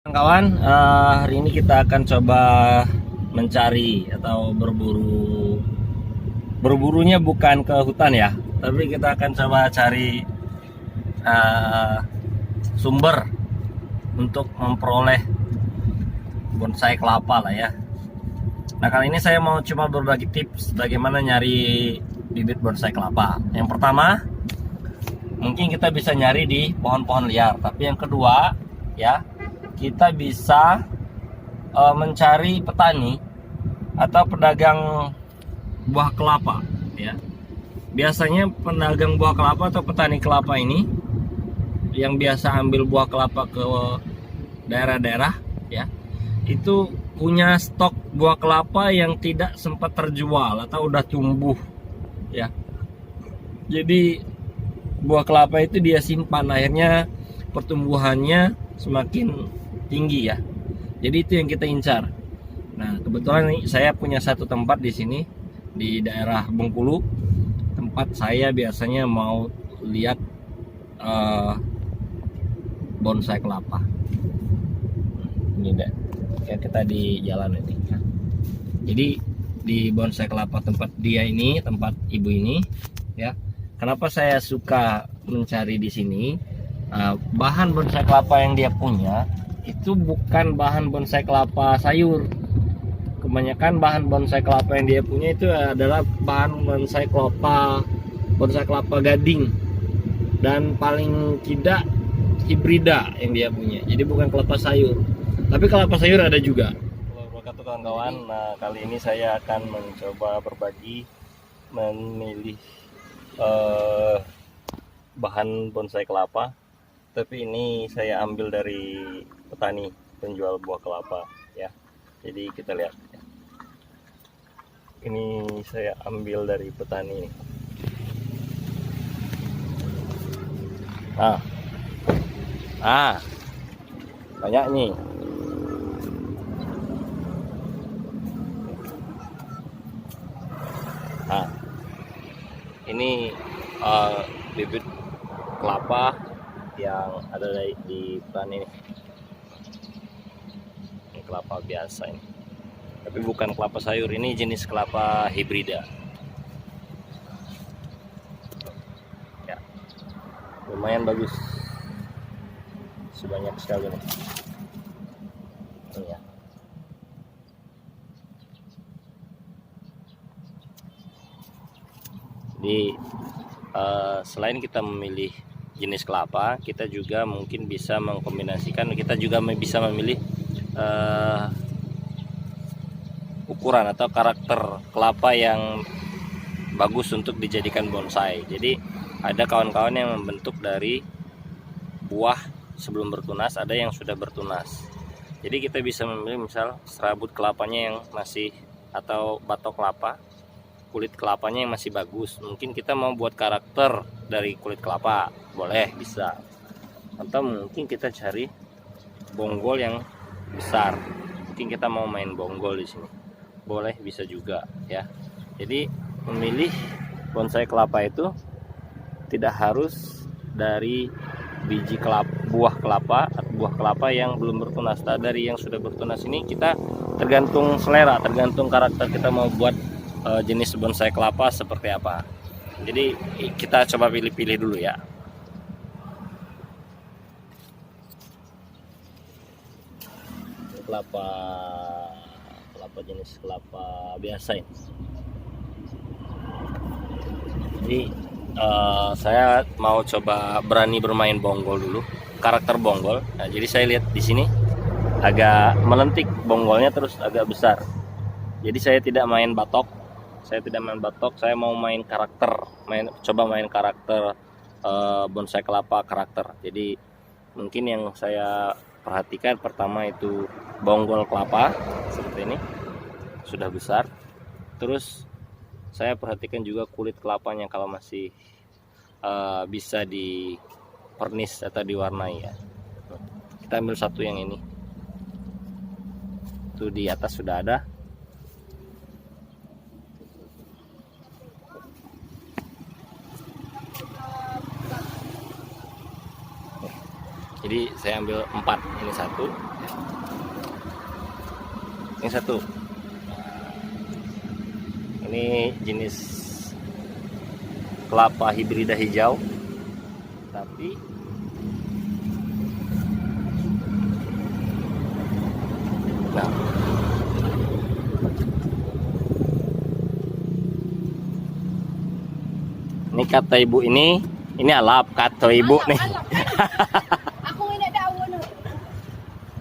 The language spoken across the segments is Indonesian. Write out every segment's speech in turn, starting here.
Kawan, hari ini kita akan coba mencari atau berburu. Berburunya bukan ke hutan ya, tapi kita akan coba cari sumber untuk memperoleh bonsai kelapa lah ya. Nah, kali ini saya mau cuma berbagi tips bagaimana nyari bibit bonsai kelapa. Yang pertama, mungkin kita bisa nyari di pohon-pohon liar, tapi yang kedua ya, kita bisa mencari petani atau pedagang buah kelapa ya. Biasanya pedagang buah kelapa atau petani kelapa ini yang biasa ambil buah kelapa ke daerah-daerah ya, itu punya stok buah kelapa yang tidak sempat terjual atau udah tumbuh ya. Jadi buah kelapa itu dia simpan, akhirnya pertumbuhannya semakin tinggi ya. Jadi itu yang kita incar. Nah, kebetulan nih saya punya satu tempat di sini di daerah Bengkulu. Tempat saya biasanya mau lihat bonsai kelapa. Ini deh. Kayak kita di jalan ini. Jadi di bonsai kelapa tempat dia ini, tempat ibu ini ya. Kenapa saya suka mencari di sini? Bahan bonsai kelapa yang dia punya itu bukan bahan bonsai kelapa sayur. Kebanyakan bahan bonsai kelapa yang dia punya itu adalah bahan bonsai kelapa gading, dan paling tidak hibrida yang dia punya. Jadi bukan kelapa sayur, tapi kelapa sayur ada juga. Wabarakatuh kawan-kawan. Nah, kali ini saya akan mencoba berbagi memilih bahan bonsai kelapa, tapi ini saya ambil dari petani penjual buah kelapa ya. Jadi kita lihat, ini saya ambil dari petani. Banyak nih. Ini bibit kelapa yang ada di petani ini. Ini kelapa biasa ini, tapi bukan kelapa sayur. Ini jenis kelapa hibrida ya. Lumayan bagus, sebanyak sekali nih. Ini ya. Jadi selain kita memilih jenis kelapa, kita juga mungkin bisa mengkombinasikan, kita juga bisa memilih ukuran atau karakter kelapa yang bagus untuk dijadikan bonsai. Jadi ada kawan-kawan yang membentuk dari buah sebelum bertunas, ada yang sudah bertunas. Jadi kita bisa memilih misal serabut kelapanya yang masih, atau batok kelapa, kulit kelapanya yang masih bagus. Mungkin kita mau buat karakter dari kulit kelapa, boleh, bisa. Atau mungkin kita cari bonggol yang besar, mungkin kita mau main bonggol di sini, boleh, bisa juga ya. Jadi memilih bonsai kelapa itu tidak harus dari biji buah kelapa yang belum bertunas. Dari yang sudah bertunas ini kita tergantung selera, tergantung karakter kita mau buat jenis bonsai kelapa seperti apa. Jadi kita coba pilih-pilih dulu ya. Kelapa jenis kelapa biasa ini. Jadi saya mau coba berani bermain bonggol dulu, karakter bonggol. Nah, jadi saya lihat di sini agak melentik bonggolnya, terus agak besar. Jadi saya tidak main batok, saya mau main karakter, coba main karakter bonsai kelapa karakter. Jadi mungkin yang saya perhatikan pertama itu bonggol kelapa seperti ini, sudah besar. Terus saya perhatikan juga kulit kelapanya, kalau masih bisa di vernis atau diwarnai ya. Kita ambil satu yang ini, itu di atas sudah ada. Jadi saya ambil 4, ini 1, Ini satu. Ini jenis kelapa hibrida hijau, tapi nah ini kata ibu ini alap kata ibu nih. Aku ini daun.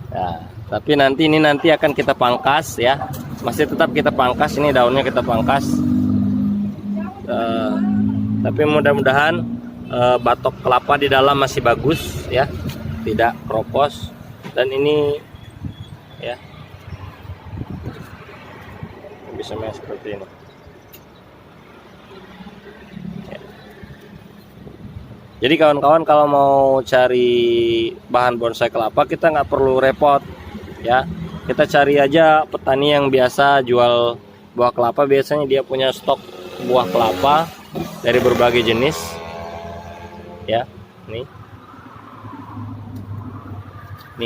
Nah, tapi nanti akan kita pangkas ya. Masih tetap kita pangkas, ini daunnya kita pangkas. Tapi mudah-mudahan batok kelapa di dalam masih bagus ya, tidak kropos. Dan ini ya bisa main seperti ini. Jadi kawan-kawan kalau mau cari bahan bonsai kelapa kita nggak perlu repot ya. Kita cari aja petani yang biasa jual buah kelapa, biasanya dia punya stok buah kelapa dari berbagai jenis ya. Nih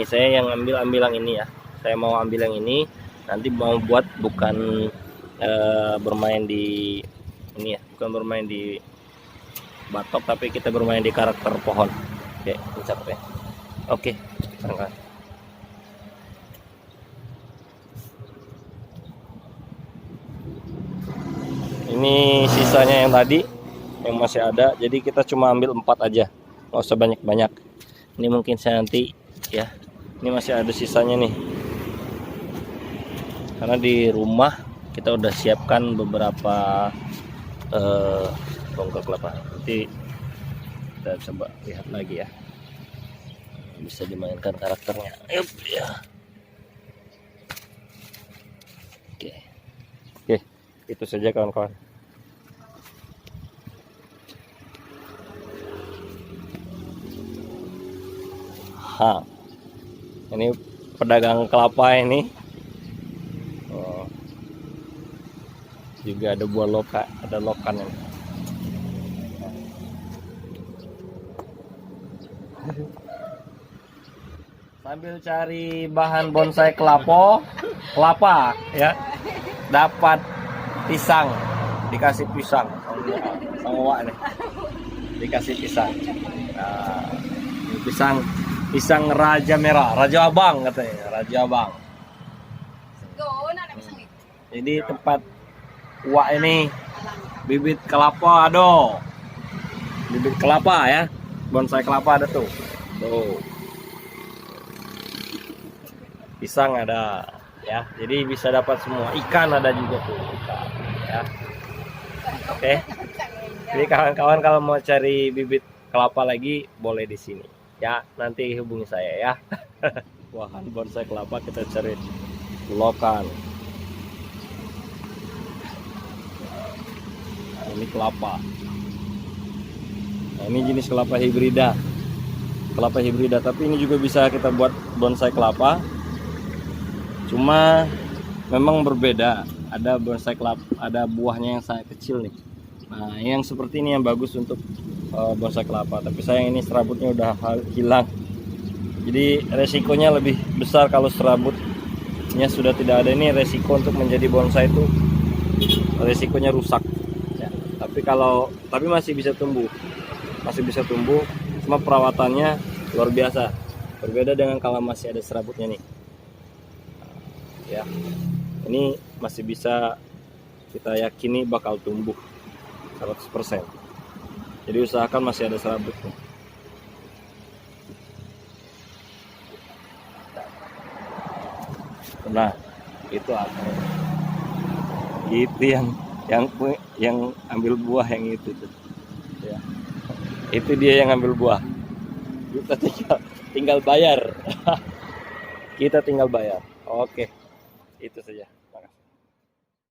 saya yang ambil yang ini ya. Saya mau ambil yang ini, nanti mau buat bukan bermain di ini ya, bukan bermain di batok, tapi kita bermain di karakter pohon. Oke, capek. Oke, angkat. Ini sisanya yang tadi yang masih ada, jadi kita cuma ambil 4 aja, nggak usah banyak-banyak. Ini mungkin saya nanti ya, ini masih ada sisanya nih, karena di rumah kita udah siapkan beberapa tongkol kelapa. Nanti kita coba lihat lagi ya, bisa dimainkan karakternya. Yup, ya. Oke, itu saja kawan-kawan. Ini pedagang kelapa ini. Juga ada buah loka, ada lokan ini. Sambil cari bahan bonsai kelapa ya, dapat pisang, dikasih pisang sama Wak nih, dikasih pisang. Nah, pisang raja merah, raja abang katanya, raja abang. Jadi tempat Wak ini bibit kelapa ada, bibit kelapa ya, bonsai kelapa ada tuh. Pisang ada ya, jadi bisa dapat semua. Ikan ada juga tuh, ikan ya. Oke. Jadi kawan-kawan kalau mau cari bibit kelapa lagi boleh di sini ya, nanti hubungi saya ya. Bahan bonsai kelapa kita cari lokan. Ini kelapa. Nah, ini jenis kelapa hibrida. Kelapa hibrida, tapi ini juga bisa kita buat bonsai kelapa. Cuma memang berbeda. Ada bonsai kelapa, ada buahnya yang sangat kecil nih. Nah, yang seperti ini yang bagus untuk bonsai kelapa. Tapi sayang ini serabutnya udah hilang. Jadi resikonya lebih besar kalau serabutnya sudah tidak ada. Ini resiko untuk menjadi bonsai itu resikonya rusak. Ya. Tapi masih bisa tumbuh, Cuma perawatannya luar biasa. Berbeda dengan kalau masih ada serabutnya nih. Ya, ini masih bisa kita yakini bakal tumbuh 100%. Jadi usahakan masih ada serabutnya. Nah, itu apa? Itu yang ambil buah yang itu tuh. Ya. Itu dia yang ambil buah. Kita tinggal bayar. Kita tinggal bayar. Oke. Itu saja.